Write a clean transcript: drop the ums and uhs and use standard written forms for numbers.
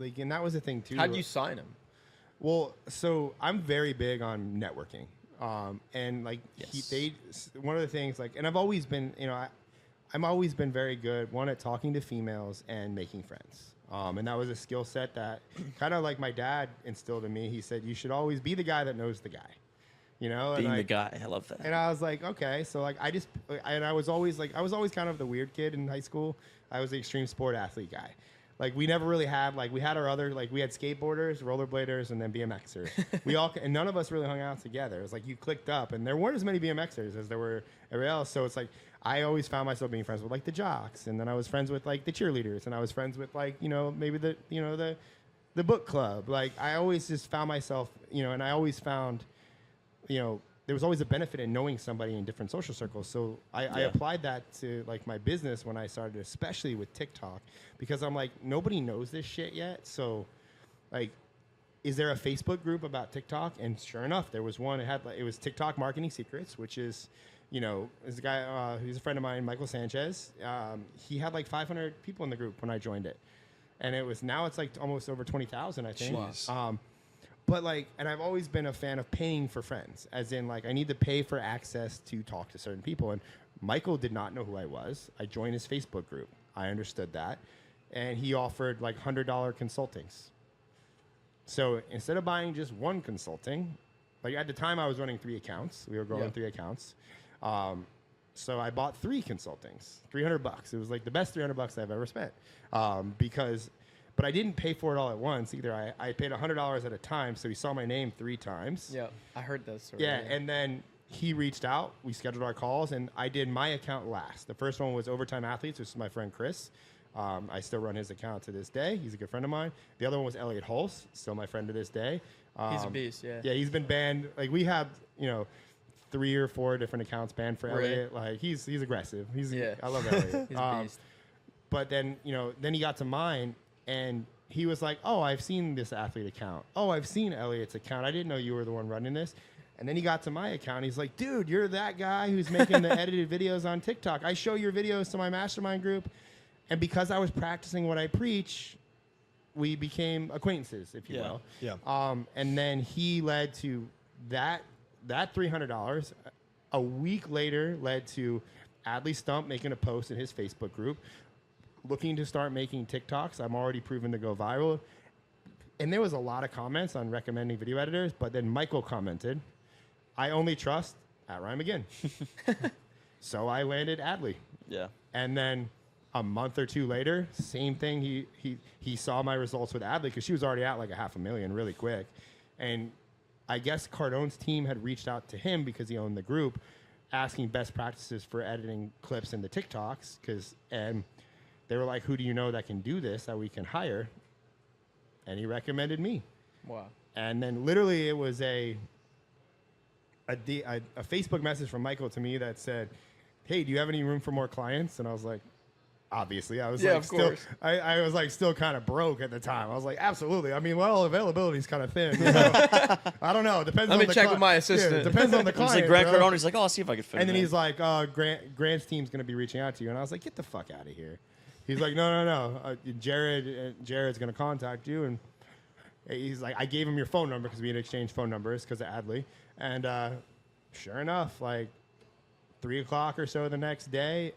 like, and that was the thing too. How'd you sign him? Well, so I'm very big on networking, and like one of the things like, and I've always been, I'm always been very good at talking to females and making friends. And that was a skill set that kind of like my dad instilled in me. He said, you should always be the guy that knows the guy, Being the guy. I love that. And I was like, okay. So like, I was always kind of the weird kid in high school. I was the extreme sport athlete guy. Like we never really had, like we had our other, like we had skateboarders, rollerbladers, and then BMXers. And none of us really hung out together. It was like you clicked up and there weren't as many BMXers as there were everybody else. So it's like, I always found myself being friends with like the jocks, and then I was friends with like the cheerleaders, and I was friends with like, maybe the book club. Like I always just found myself, and I always found, there was always a benefit in knowing somebody in different social circles. So I applied that to like my business when I started, especially with TikTok, because I'm like, nobody knows this shit yet. So like, is there a Facebook group about TikTok? And sure enough, there was one. It was TikTok Marketing Secrets, which is, is a guy who's a friend of mine, Michael Sanchez. He had like 500 people in the group when I joined it. And now it's like almost over 20,000, I think. But like, and I've always been a fan of paying for friends, as in like I need to pay for access to talk to certain people. And Michael did not know who I was. I joined his Facebook group. I understood that. And he offered like $100 consultings. So instead of buying just one consulting, like at the time I was running 3 accounts. We were growing 3 accounts. So I bought 3 consultings, $300. It was like the best $300 I've ever spent. But I didn't pay for it all at once either. I paid $100 at a time. So he saw my name 3 times. Yeah, I heard that story. Yeah, and then he reached out. We scheduled our calls, and I did my account last. The first one was Overtime Athletes, which is my friend Chris. I still run his account to this day. He's a good friend of mine. The other one was Elliott Hulse, still my friend to this day. He's a beast, yeah. Yeah, he's been banned. Like we have, 3 or 4 different accounts banned for Elliott. Like he's aggressive. I love Elliott. He's a beast. But then, then he got to mine, and he was like, oh, I've seen this athlete account. Oh, I've seen Elliott's account. I didn't know you were the one running this. And then he got to my account. He's like, dude, you're that guy who's making the edited videos on TikTok. I show your videos to my mastermind group. And because I was practicing what I preach, we became acquaintances, if you will. Yeah. And then he led to that $300. A week later led to Adley Stump making a post in his Facebook group, looking to start making TikToks. I'm already proven to go viral. And there was a lot of comments on recommending video editors, but then Michael commented, I only trust at Ryan Magin. So I landed Adley. Yeah. And then a month or 2 later, same thing. He saw my results with Adley because she was already at like 500,000 really quick. And I guess Cardone's team had reached out to him because he owned the group, asking best practices for editing clips in the TikToks. And they were like, who do you know that can do this, that we can hire? And he recommended me. Wow. And then literally it was a Facebook message from Michael to me that said, hey, do you have any room for more clients? And I was like, obviously. I was I was like still kind of broke at the time. I was like, absolutely. I mean, well, availability is kind of thin. I don't know. Depends. Let me check with my assistant. Yeah, depends on the client. He's like Grant Cardone. He's like, oh, I'll see if I can fit And then him he's like, Grant's team's going to be reaching out to you. And I was like, get the fuck out of here. He's like, no. Jared's going to contact you. And he's like, I gave him your phone number because we had exchanged phone numbers because of Adley. And sure enough, like 3 o'clock or so the next day,